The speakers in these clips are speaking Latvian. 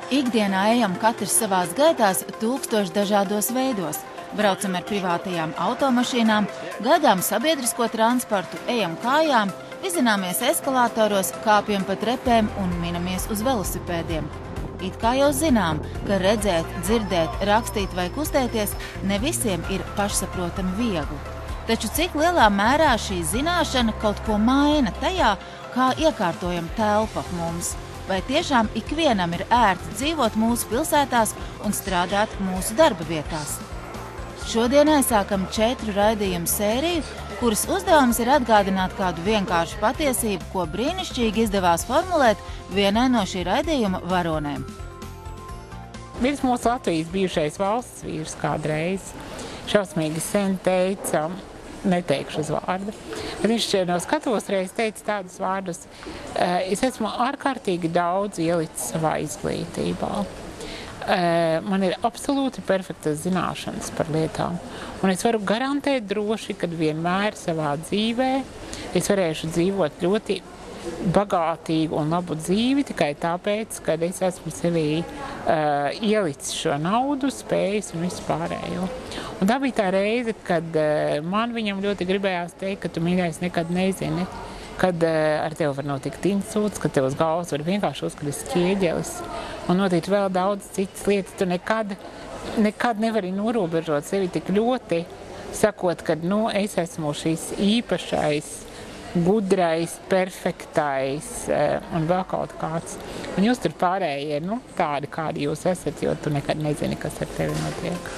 Ikdienā ejam katrs savās gaitās tūkstoši dažādos veidos. Braucam ar privātajām automašīnām, gaidām sabiedrisko transportu, ejam kājām, vizināmies eskalatoros, kāpjam pa trepēm un minamies uz velosipēdiem. It kā jau zinām, ka redzēt, dzirdēt, rakstīt vai kustēties ne visiem ir pašsaprotami viegli. Taču cik lielā mērā šī zināšana kaut ko maina tajā, kā iekārtojam telpu ap mums? Vai tiešām ikvienam ir ērti dzīvot mūsu pilsētās un strādāt mūsu darba vietās? Šodien aizsākam 4 raidījumu sēriju, kuras uzdevums ir atgādināt kādu vienkāršu patiesību, ko brīnišķīgi izdevās formulēt vienai no šī raidījuma varonēm. Viens mūsu Latvijas bijušais valsts vīrs kādreiz šausmīgi sen teica, neteikšu uz vārdu, bet viņš no skatuves reiz teica tādus vārdus: es esmu ārkārtīgi daudz ielicis savā izglītībā. Man ir absolūti perfektas zināšanas par lietām, un es varu garantēt droši, ka vienmēr savā dzīvē es varēšu dzīvot ļoti bagātīgu un labu dzīvi tikai tāpēc, ka es esmu sevī ielicis šo naudu, spējas un visu pārējo. Un tā bija tā reize, kad man viņam ļoti gribējās teikt, ka tu, mīļais, nekad nezini, kad ar tevi var notikt insults, kad tev uz galvas var vienkārši uzkrist ķieģelis un notikt vēl daudz citas lietas. Tu nekad nevari norobežot sevi tik ļoti, sakot, ka es esmu šis īpašais, gudrais, perfektais un vēl kaut kāds. Un jūs tur pārējie, tādi, kādi jūs esat, jo tu nekad nezini, kas ar tevi notiek.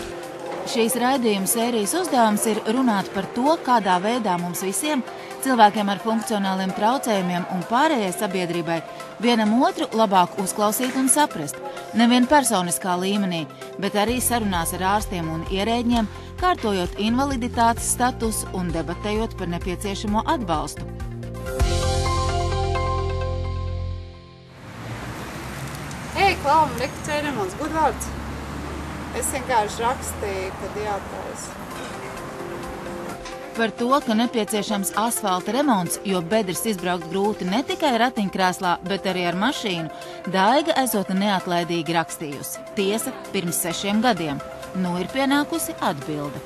Šīs raidījuma sērijas uzdevums ir runāt par to, kādā veidā mums visiem, cilvēkiem ar funkcionāliem traucējumiem un pārējai sabiedrībai, vienam otru labāk uzklausīt un saprast. Nevien personiskā līmenī, bet arī sarunās ar ārstiem un ierēģiem, kārtojot invaliditātes statusu un debatējot par nepieciešamo atbalstu. Ej, Klau, man rekticēja remonts, gudvārds. Es vienkārši rakstīju, kad jātaisa. Par to, ka nepieciešams asfalta remonts, jo bedres izbraukt grūti ne tikai ratiņkrēslā, bet arī ar mašīnu, Daiga esot neatlaidīgi rakstījusi. Tiesa, pirms 6 gadiem. Nu ir pienākusi atbilde.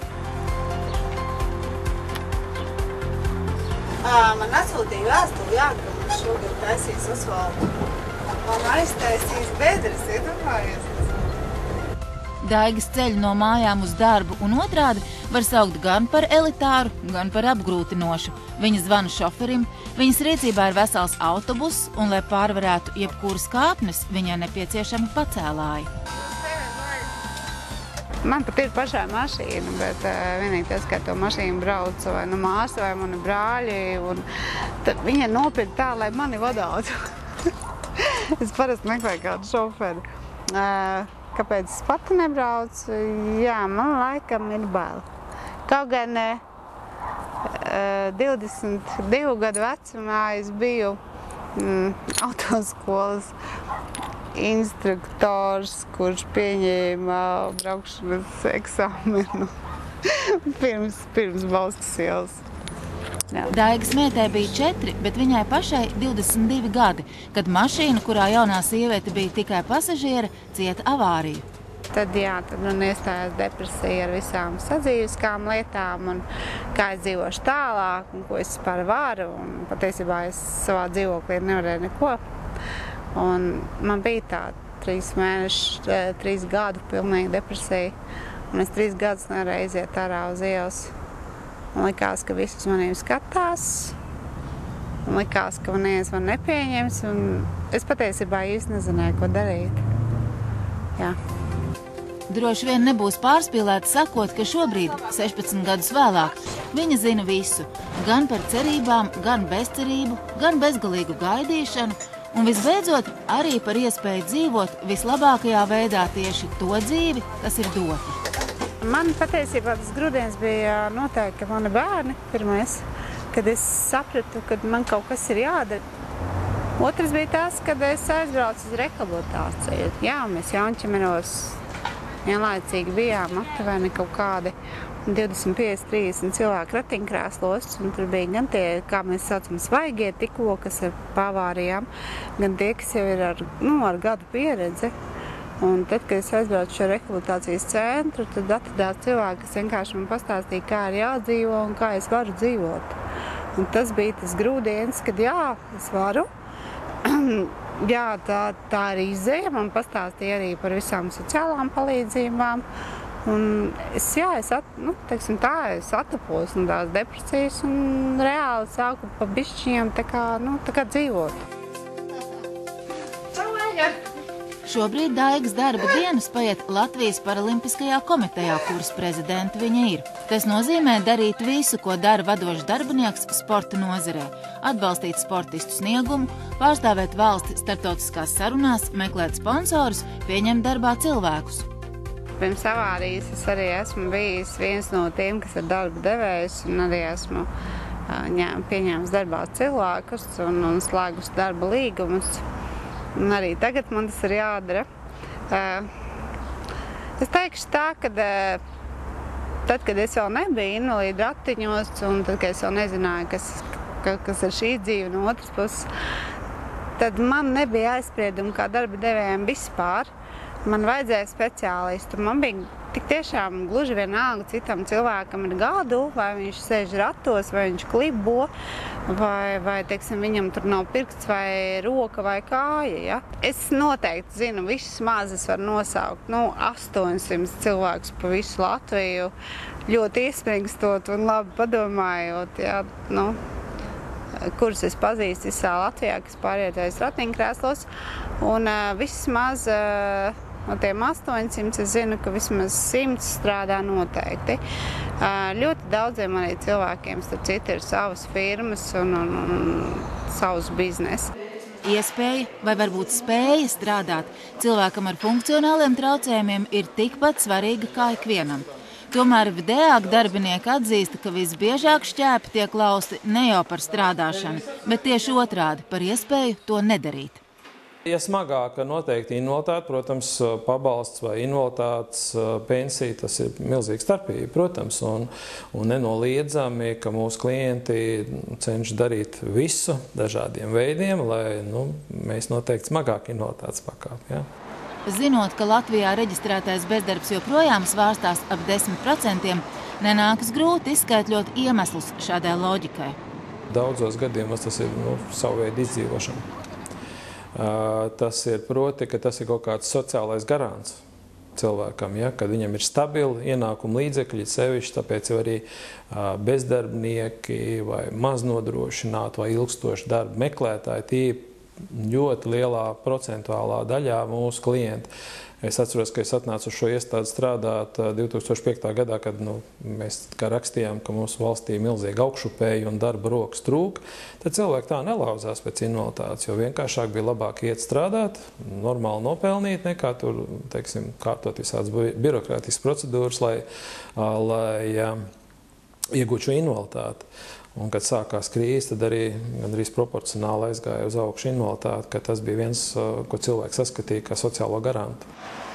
Man atsūtīja vēstuli, ka man šogad taisīs asfaltu. Man aiztaisīs bedres, iedomājies. Daigas ceļu no mājām uz darbu un otrādi var saukt gan par elitāru, gan par apgrūtinošu. Viņa zvana šoferim, viņas rīcībā ir vesels autobuss, un, lai pārvarētu jebkuras kāpnes, viņai nepieciešama pacēlāja. Man pat ir pašā mašīna, bet vienīgi tas, ka to mašīnu brauc vai māsa vai mani brāļi, un viņa nopirka tā, lai mani vadātu. Es parasti meklēju kādu šoferi. Kāpēc es pati nebraucu? Jā, man laikam ir bail. Kaut gan 22 gadu vecumā es biju autoskolas instruktors, kurš pieņēma braukšanas eksāmenu pirms Bauskas ielas. Daigas meitai bija 4, bet viņai pašai 22 gadi, kad mašīna, kurā jaunā sieviete bija tikai pasažiere, cieta avāriju. Tad man iestājās depresija ar visām sadzīviskām lietām, un kā es dzīvošu tālāk, un ko es vispār varu, un patiesībā es savā dzīvoklī nevarēju neko. Un man bija tā 3 gadu pilnīgi depresija, un es 3 gadus nevarēju iziet ārā uz ielas. Man likās, ka visi uz maniem skatās, man likās, ka man neviens man nepieņems, un es patiesībā īsti nezināju, ko darīt. Jā. Droši vien nebūs pārspīlēti sakot, ka šobrīd, 16 gadus vēlāk, viņa zina visu, gan par cerībām, gan bezcerību, gan bezgalīgu gaidīšanu, un visbeidzot arī par iespēju dzīvot vislabākajā veidā tieši to dzīvi, kas ir dota. Man patiesībā tas grūdienis bija noteikti mani bērni pirmais, kad es sapratu, ka man kaut kas ir jādara. Otrs bija tas, kad es aizbraucu uz rehabilitāciju. Jā, mēs Jaunķemeros vienlaicīgi bijām aptuveni kaut kādi 25-30 cilvēku ratiņkrēslos, un tur bija gan tie, kā mēs saucam, svaigie tikko, kas ar pavārijām, gan tie, kas jau ir ar gadu pieredzi. Un tad, kad es aizbraucu šo rehabilitācijas centru, tad atradās cilvēki, kas vienkārši man pastāstīja, kā ir jādzīvo un kā es varu dzīvot. Un tas bija tas grūdienis, kad jā, es varu. Jā, tā arī izēja, man pastāstīja arī par visām sociālām palīdzībām. Un es atapos no tās depresijas un reāli sāku pa bišķiem tā kā dzīvot. Šobrīd Daigas darba dienas paiet Latvijas Paralimpiskajā komitejā, kuras prezidenta viņa ir. Tas nozīmē darīt visu, ko dara vadošs darbinieks sporta nozarē, atbalstīt sportistu sniegumu, pārstāvēt valsti starptautiskās sarunās, meklēt sponsorus, pieņemt darbā cilvēkus. Pirms avārijas es arī esmu bijis viens no tiem, kas ir darba devējs, un arī esmu pieņēmis darbā cilvēkus un slēgus darba līgumus. Un arī tagad man tas ir jādara. Es teikšu tā, ka tad, kad es vēl nebiju invalīdu ratiņos, un tad, kad es vēl nezināju, kas ir šī dzīve no otras puses, tad man nebija aizspriedumi kā darba devējiem vispār. Man vajadzēja speciālistu. Man bija tik tiešām gluži vienalga citam cilvēkam ir gadu, vai viņš sēž ratos, vai viņš klibo, vai teiksim, viņam tur nav pirksts, vai roka, vai kāja. Ja? Es noteikti zinu, vismaz es varu nosaukt 800 cilvēkus pa visu Latviju, ļoti iespringstot un labi padomājot, ja, kurus es pazīstu visā Latvijā, kas pārvietojas ratiņkrēslos. Un vismaz no tiem 800 es zinu, ka vismaz 100 strādā noteikti. Ļoti daudziem arī cilvēkiem, starp citu, ir savas firmas un savus biznesu. Iespēja vai varbūt spēja strādāt cilvēkam ar funkcionāliem traucējumiem ir tikpat svarīga kā ikvienam. Tomēr vidējāk darbinieki atzīsta, ka visbiežāk šķēpi tiek lausti ne jau par strādāšanu, bet tieši otrādi par iespēju to nedarīt. Ja smagāka noteikti invaliditāte, protams, pabalsts vai invaliditātes pensija, tas ir milzīga starpība, protams, un nenoliedzami, ka mūsu klienti cenšas darīt visu dažādiem veidiem, lai mēs noteikti smagāk invaliditātes pakāptu. Ja? Zinot, ka Latvijā reģistrētais bezdarbs joprojām svārstās ap 10%, nenākas grūti izskaidrot iemeslus šādai loģikai. Daudzos gadījumos tas ir savu veidu izdzīvošana. Tas ir proti, ka tas ir kaut kāds sociālais garants cilvēkam, ja, kad viņam ir stabili ienākumu līdzekļi, sevišķi, tāpēc jau arī bezdarbnieki vai maznodrošināti vai ilgstoši darba meklētāji, tie ļoti lielā procentuālā daļā mūsu klienti. Es atceros, ka es atnācu uz šo iestādi strādāt 2005. gadā, kad mēs rakstījām, ka mūsu valstī milzīgi augšupēji un darba rokas trūk. Tad cilvēki tā nelauzās pēc invaliditātes, jo vienkāršāk bija labāk iet strādāt, normāli nopelnīt, nekā tur, teiksim, kārtot visādas birokrātiskas procedūras, lai iegūtu šo invaliditāti. Un, kad sākās krīze, tad arī gandrīz proporcionāli aizgāja uz augšu invaliditāti, ka tas bija viens, ko cilvēks saskatīja kā sociālo garantu.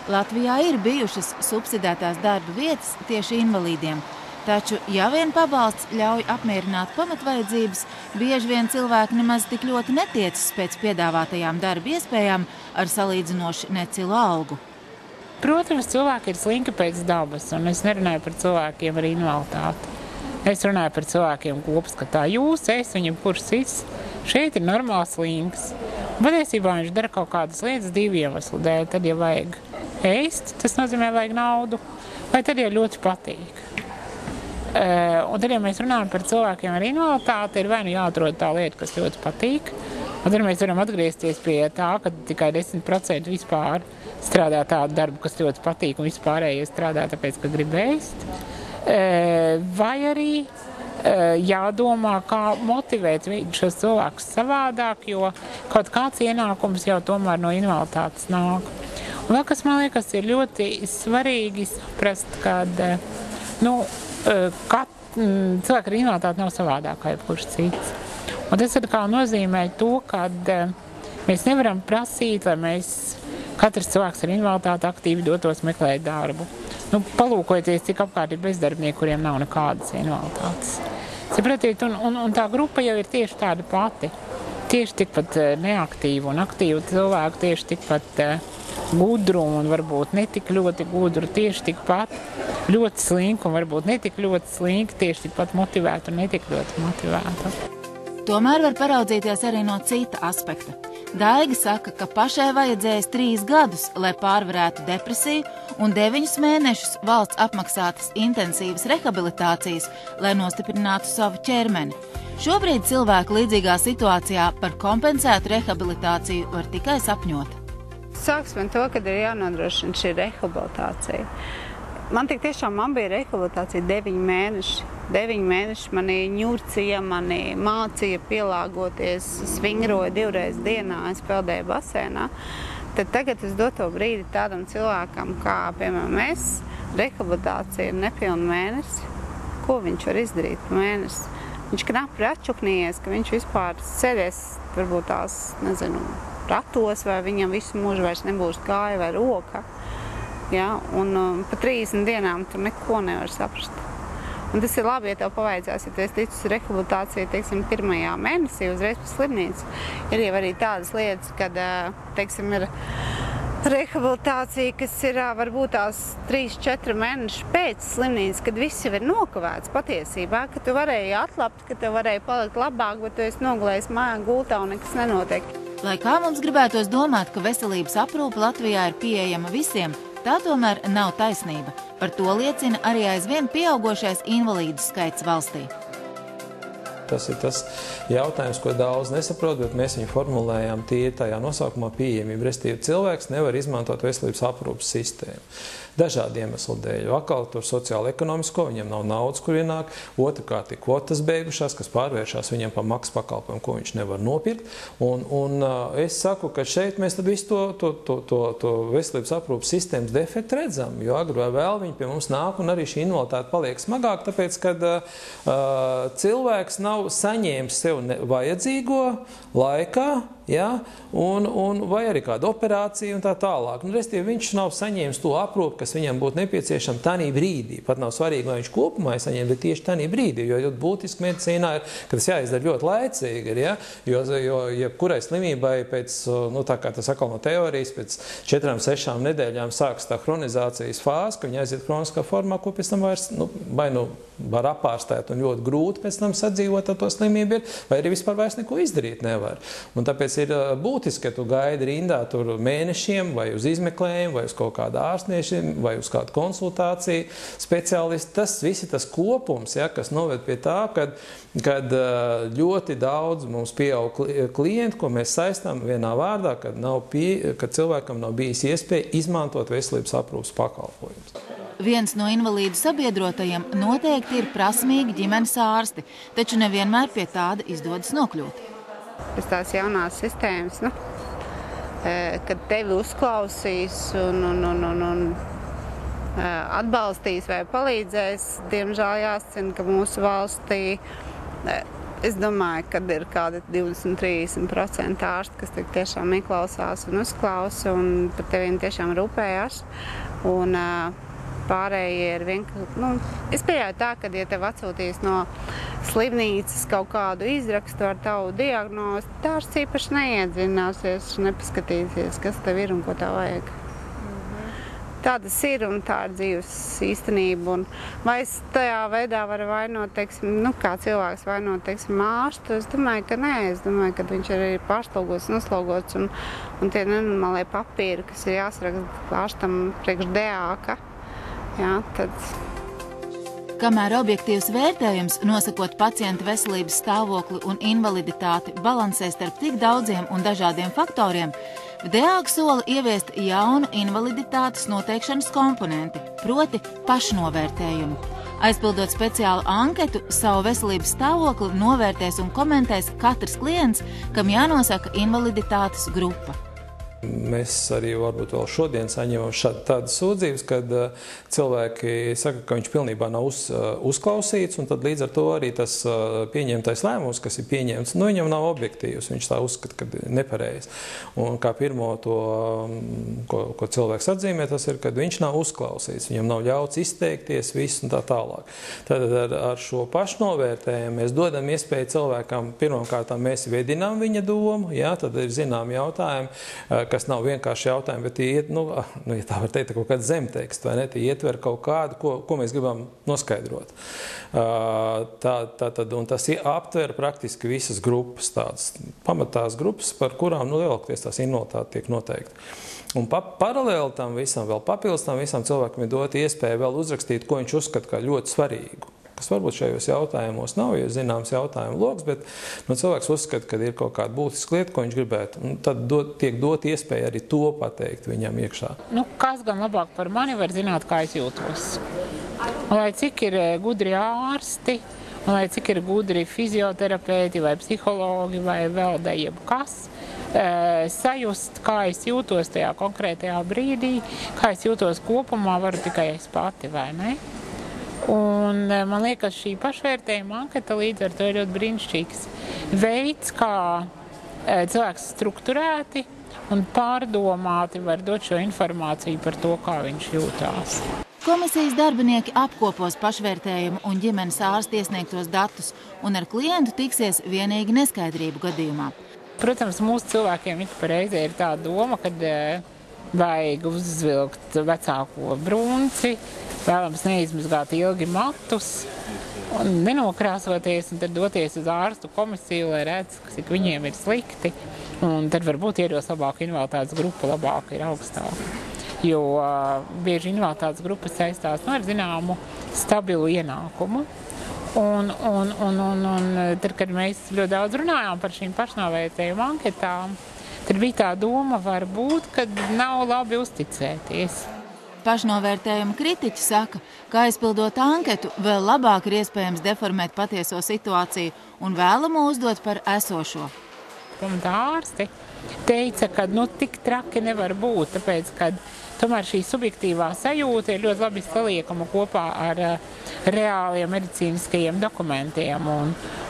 Latvijā ir bijušas subsidētās darba vietas tieši invalīdiem. Taču, ja vien pabalsts ļauj apmierināt pamatvajadzības, bieži vien cilvēki nemaz tik ļoti netiecas pēc piedāvātajām darba iespējām ar salīdzinoši necilu algu. Protams, cilvēki ir slinki pēc dabas, un es nerunāju par cilvēkiem ar invaliditāti. Es runāju par cilvēkiem kopskatā. Jūs, es, viņam kurš cits. Šeit ir normāls slinks. Patiesībā viņš dara kaut kādas lietas divu iemeslu dēļ. Tad, ja vajag ēst, tas nozīmē vajag naudu, vai tad, ja ļoti patīk. Un tad, ja mēs runājam par cilvēkiem ar invaliditāti, ir vai nu jāatrod tā lieta, kas ļoti patīk, un tad mēs varam atgriezties pie tā, ka tikai 10% vispār strādā tādu darbu, kas ļoti patīk, un vispārējie strādā tāpēc, ka grib ēst. Vai arī jādomā, kā motivēt šos cilvēkus savādāk, jo kaut kāds ienākums jau tomēr no invaliditātes nāk. Un vēl, kas man liekas, ir ļoti svarīgi saprast, kad cilvēki ar invaliditāti nav savādāk kā jebkurš cits. Un tas atkal nozīmē to, ka mēs nevaram prasīt, lai katrs cilvēks ar invaliditāti aktīvi dotos meklēt darbu. Palūkojieties, cik apkārt ir bezdarbnieki, kuriem nav nekādas invaliditātes. Sapratiet, un tā grupa jau ir tieši tāda pati. Tieši tikpat neaktīva un aktīva cilvēku, tieši tikpat gudru un varbūt netik ļoti gudru, tieši tikpat ļoti slinku un varbūt netik ļoti slinku, tieši tikpat motivētu un netik ļoti motivētu. Tomēr var paraudzīties arī no cita aspekta. Daiga saka, ka pašai vajadzējis 3 gadus, lai pārvarētu depresiju, un 9 mēnešus valsts apmaksātas intensīvas rehabilitācijas, lai nostiprinātu savu ķermeni. Šobrīd cilvēki līdzīgā situācijā par kompensētu rehabilitāciju var tikai sapņot. Sāksim ar to, kad ir jānodrošina šī rehabilitācija. Man tiešām bija rehabilitācija 9 mēneši. 9 mēneši mani ņurcīja, mani mācīja pielāgoties, svingroja 2 reizes dienā, es peldēju basēnā. Tad tagad es doto brīdi tādam cilvēkam, kā, piemēram, es, rehabilitācija ir nepilna mēnesi. Ko viņš var izdarīt pa mēnesi? Viņš knapi ir atčuknījies, ka viņš vispār sēdēs, varbūt tās, nezinu, ratos, vai viņam visu mūžu vairs nebūs kāja vai roka. Ja? Un pa 30 dienām tu neko nevar saprast. Un tas ir labi, ja tev pavaicās, ja tu esi ticis rehabilitācija, teiksim, 1. mēnesī uzreiz pa slimnīcu. Ir jau arī tādas lietas, kad, teiksim, ir rehabilitācija, kas ir varbūt tās 3-4 mēneši pēc slimnīcas, kad viss jau ir nokavēts patiesībā, ka tu varēji atlapt, ka tev varēja palikt labāk, bet tu esi nogulējis mājā gultā un nekas nenotiek. Lai kā mums gribētos domāt, ka veselības aprūpe Latvijā ir pieejama visiem, tā tomēr nav taisnība. Par to liecina arī aizvien pieaugošais invalīdu skaits valstī. Tas ir tas jautājums, ko daudz nesaprot, bet mēs viņu formulējām tīri tajā nosaukumā pieejamība. Restīvi, cilvēks nevar izmantot veselības aprūpes sistēmu. Dažādi iemesli dēļ. Atkal tur sociāli-ekonomisko, viņam nav naudas, kur ienāk. Otrkārt, ir kvotas beigušās, kas pārvēršās viņam par maksas pakalpojumu, ko viņš nevar nopirkt. Un es saku, ka šeit mēs tad visu to veselības aprūpes sistēmas defektu redzam, jo agri vai vēl viņi pie mums nāk un arī šī invaliditāte paliek smagāk, tāpēc, kad cilvēks nav saņēmis sev vajadzīgo laikā, ja, vai arī kāda operācija un tā tālāk. Restīvi, viņš nav saņēmis to aprūpi, kas viņam būtu nepieciešama tanī brīdī. Pat nav svarīgi, vai viņš kopumā ir saņēmis, bet tieši tanī brīdī, jo ļoti būtiski medicīnā ir, ka tas jāizdara ļoti laicīgi, ja, jo jebkurai slimībai pēc, tā kā tas atkal no teorijas, pēc 4-6 nedēļām sāks tā hronizācijas fāze, ka viņa aiziet kroniskā formā, ko pēc tam vairs, vai var apārstēt un ļoti grūti pēc tam sadzīvot ar to slimību ir, vai arī vispār vairs neko izdarīt nevar. Un tāpēc ir būtiski, ka tu gaidi rindā tur mēnešiem vai uz izmeklējumu, vai uz kaut kādu ārstniešiem, vai uz kādu konsultāciju speciālistu. Tas viss ir tas kopums, ja, kas noved pie tā, kad ļoti daudz mums pieaug klientu, ko mēs saistām vienā vārdā, kad cilvēkam nav bijis iespēja izmantot veselības aprūpes pakalpojumus. Viens no invalīdu sabiedrotajiem noteikti ir prasmīgi ģimenes ārsti, taču nevienmēr pie tāda izdodas nokļūt. Pēc tās jaunās sistēmas, kad tevi uzklausīs un atbalstīs vai palīdzēs, diemžēl jāsacina, ka mūsu valstī, es domāju, kad ir kādi 20–30% ārsti, kas tiešām ieklausās un uzklausa un par teviem tiešām rūpējās. Un pārējie ir vienkārši, es pieļauju tā, ka, ja tev atsūtīs no slimnīcas kaut kādu izrakstu ar tavu diagnozi, ārsts īpaši neiedzināsies, nepaskatīsies, kas tev ir un ko tev vajag. Tā tas ir un tā ir dzīves īstenība. Un vai es tajā veidā varu vainot, teiksim, kā cilvēks vainot, teiksim, ārstu? Es domāju, ka nē. Es domāju, ka viņš ir arī pārslogots, noslogots un tie nenormālie papīri, kas ir jāsaraksta ārstam priekš DAK. Jā, tad. Kamēr objektīvs vērtējums, nosakot pacienta veselības stāvokli un invaliditāti, balansē starp tik daudziem un dažādiem faktoriem, DAK sola ieviest jaunu invaliditātes noteikšanas komponenti, proti pašnovērtējumu. Aizpildot speciālu anketu, savu veselības stāvokli novērtēs un komentēs katrs klients, kam jānosaka invaliditātes grupa. Mēs arī varbūt vēl šodien saņemam tādas sūdzības, kad cilvēki saka, ka viņš pilnībā nav uzklausīts, un tad līdz ar to arī tas pieņemtais lēmums, kas ir pieņemts, viņam nav objektīvs, viņš tā uzskata, ka ir nepareizi. Un kā pirmo to, ko cilvēks atzīmē, tas ir, kad viņš nav uzklausīts, viņam nav ļauts izteikties, viss un tā tālāk. Tad ar šo pašnovērtējumu mēs dodam iespēju cilvēkam, pirmkārt mēs vedinām viņa domu, jā, tad ir zinām jautājumi, kas nav vienkārši jautājumi, bet tie iet, ja tā var teikt, kaut kāda zemteksta, vai ne, tie ietver kaut kādu, ko mēs gribam noskaidrot. Un tas aptver praktiski visas grupas, tādas pamatās grupas, par kurām lielākoties tās invaliditāte tiek noteikta. Un paralēli tam visam, vēl papildus tam visam cilvēkam ir dot iespēju vēl uzrakstīt, ko viņš uzskata kā ļoti svarīgu. Kas varbūt šajos jautājumos nav, jo zināms jautājumu loks, bet cilvēks uzskata, ka ir kaut kāda būtiska lieta, ko viņš gribētu. Un tad tiek dot iespēja arī to pateikt viņam iekšā. Kas gan labāk par mani var zināt, kā es jūtos? Un lai cik ir gudri ārsti, un lai cik ir gudri fizioterapeiti vai psihologi vai vēl jebkas, sajust, kā es jūtos tajā konkrētajā brīdī, kā es jūtos kopumā, varu tikai es pati, vai ne? Un man liekas, šī pašvērtējuma anketa līdz ar to ir ļoti brīnišķīgs veids, kā cilvēks strukturēti un pārdomāti var dot šo informāciju par to, kā viņš jūtās. Komisijas darbinieki apkopos pašvērtējumu un ģimenes ārsti iesniegtos datus un ar klientu tiksies vienīgi neskaidrību gadījumā. Protams, mūsu cilvēkiem ik pa reizē ir tā doma, kad vajag uzvilkt vecāko brunci, vēlams neizmazgāt ilgi matus un nenokrāsoties un tad doties uz ārstu komisiju, lai redz, cik viņiem ir slikti. Un tad varbūt iedos labāku invaliditātes grupu, labāka ir augstāka. Jo bieži invaliditātes grupas saistās ar zināmu stabilu ienākumu. Un tad, kad mēs ļoti daudz runājām par šīm pašnovērtējuma anketām, tad bija tā doma varbūt, kad nav labi uzticēties. Pašnovērtējuma kritiķi saka, ka aizpildot anketu, vēl labāk ir iespējams deformēt patieso situāciju un vēlamo uzdot par esošo. Pamatā ārsti teica, ka tik traki nevar būt, tāpēc, ka tomēr šī subjektīvā sajūta ir ļoti labi saliekama kopā ar reāliem medicīniskajiem dokumentiem.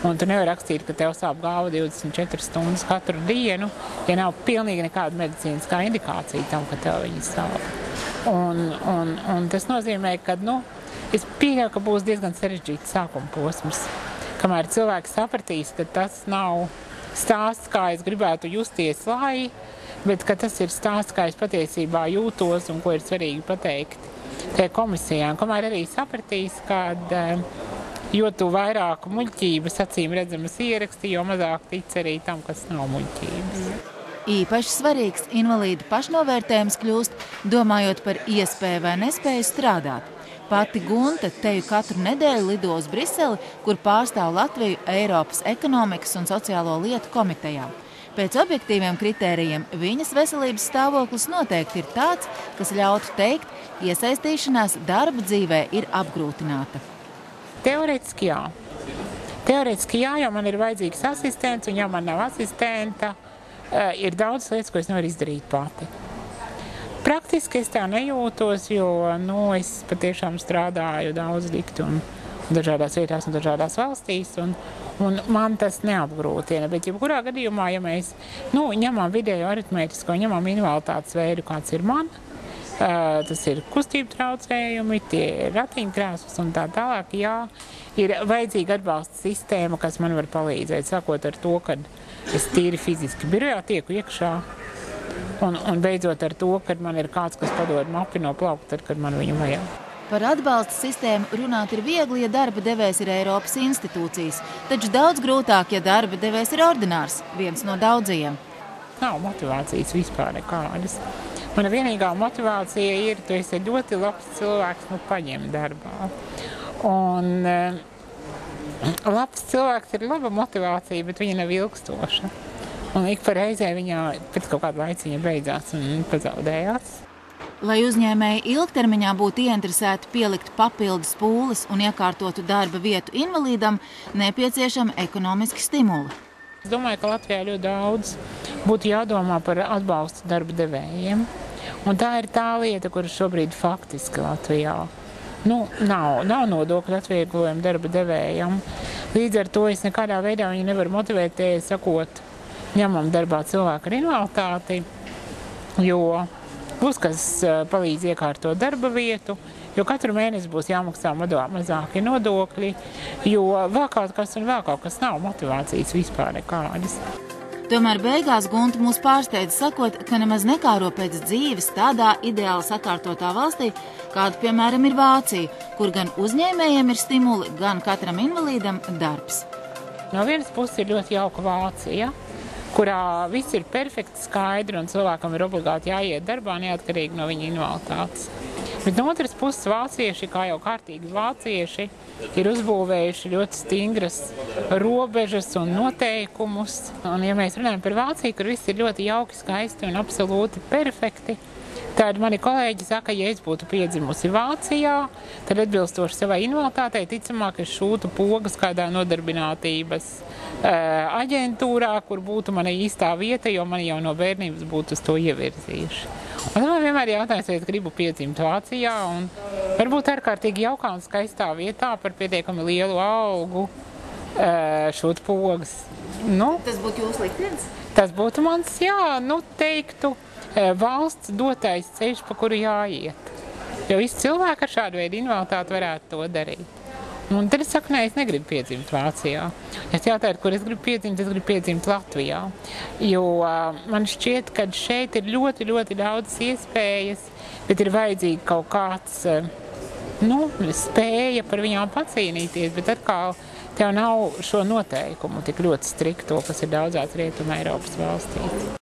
Un tu nevar rakstīt, ka tev sāp galva 24 stundas katru dienu, ja nav pilnīgi nekāda medicīniskā indikācija tam, ka tev viņi sāp. Un tas nozīmē, ka es pieļauju, ka būs diezgan sarežģīts sākuma posms, kamēr cilvēks sapratīs, ka tas nav stāsts, kā es gribētu justies bet ka tas ir stāsts, kā es patiesībā jūtos un ko ir svarīgi pateikt tajā komisijā. Kamēr arī sapratīs, ka jo tu vairāk muļķības acīm redzamas ieraksti, jo mazāk tic arī tam, kas nav muļķības. Īpaši svarīgs invalīdu pašnovērtējums kļūst, domājot par iespēju vai nespēju strādāt. Pati Gunta teju katru nedēļu lido uz Briseli, kur pārstāv Latviju Eiropas ekonomikas un sociālo lietu komitejā. Pēc objektīviem kritērijiem viņas veselības stāvoklis noteikti ir tāds, kas ļautu teikt, iesaistīšanās darba dzīvē ir apgrūtināta. Teorētiski jā. Teorētiski jā, jo man ir vajadzīgs asistents, un ja man nav asistenta, ir daudz lietas, ko es nevaru izdarīt pati. Praktiski es tā nejūtos, jo es patiešām strādāju daudz dikti un dažādās vietās un dažādās valstīs, un man tas neapgrūtina. Bet jebkurā gadījumā, ja mēs ņemam vidējo aritmētisko, ņemam invaliditātes veidu, kāds ir man, tas ir kustību traucējumi, tie ir ratiņkrēsls un tā tālāk, jā, ir vajadzīga atbalsta sistēma, kas man var palīdzēt, sākot ar to, kad es tīri fiziski birojā tieku iekšā, un beidzot ar to, kad man ir kāds, kas padod mapi no plauka, tad, kad man viņu vajag. Par atbalsta sistēmu runāt ir viegli, ja darba devējs ir Eiropas institūcijas, taču daudz grūtāk, ja darba devējs ir ordinārs, viens no daudzajiem. Nav motivācijas vispār nekādas. Mana vienīgā motivācija ir, tu esi ļoti labs cilvēks, paņem darbā. Un labs cilvēks ir laba motivācija, bet viņa nav ilgstoša. Un ik pa reizē viņa pēc kaut kāda laiciņa beidzās un pazaudējās. Lai uzņēmēji ilgtermiņā būtu ieinteresēti pielikt papildus pūles un iekārtotu darba vietu invalīdam, nepieciešami ekonomiski stimuli. Es domāju, ka Latvijā ļoti daudz būtu jādomā par atbalstu darba devējiem. Un tā ir tā lieta, kur šobrīd faktiski Latvijā nav nodokļu atvieglojuma darba devējam. Līdz ar to es nekādā veidā viņu nevaru motivēt, sakot, ņemam darbā cilvēku ar invaliditāti, jo būs, kas palīdz iekārtot darba vietu, jo katru mēnesi būs jāmaksā mazāki nodokļi, jo vēl kaut kas nav motivācijas vispār nekādas. Tomēr beigās Gunta mūs pārsteidza sakot, ka nemaz nekāro pēc dzīves tādā ideāli sakārtotā valstī, kāda, piemēram, ir Vācija, kur gan uzņēmējiem ir stimuli, gan katram invalīdam darbs. No vienas puses ir ļoti jauka Vācija, kurā viss ir perfekti skaidri un cilvēkam ir obligāti jāiet darbā neatkarīgi no viņa invaliditātes. Bet no otras puses vācieši, kā jau kārtīgi vācieši, ir uzbūvējuši ļoti stingras robežas un noteikumus. Un ja mēs runājam par Vāciju, kur viss ir ļoti jauki, skaisti un absolūti perfekti, tad mani kolēģi saka, ja es būtu piedzimusi Vācijā, tad atbilstoši savai invaliditātei ticamāk es šūtu pogas kādā nodarbinātības aģentūrā, kur būtu mana īstā vieta, jo mani jau no bērnības būtu uz to ievirzījuši. Un man vienmēr jautājums, vai es gribu piedzimt Vācijā un varbūt ārkārtīgi jaukā un skaistā vietā par pietiekami lielu algu šūt pogas. Tas būtu jūsu liktenis? Tas būtu mans, teiktu, valsts dotais ceļš, pa kuru jāiet. Jo visi cilvēki ar šādu veidu invaliditāti varētu to darīt. Un tad es saku, es negribu piedzimt Vācijā. Es jautāju, kur es gribu piedzimt Latvijā. Jo man šķiet, ka šeit ir ļoti, ļoti daudz iespējas, bet ir vajadzīgi kaut kāds, spēja par viņām pacīnīties, bet atkal tev nav šo noteikumu tik ļoti strikto, kas ir daudzās Rietuma Eiropas valstīs.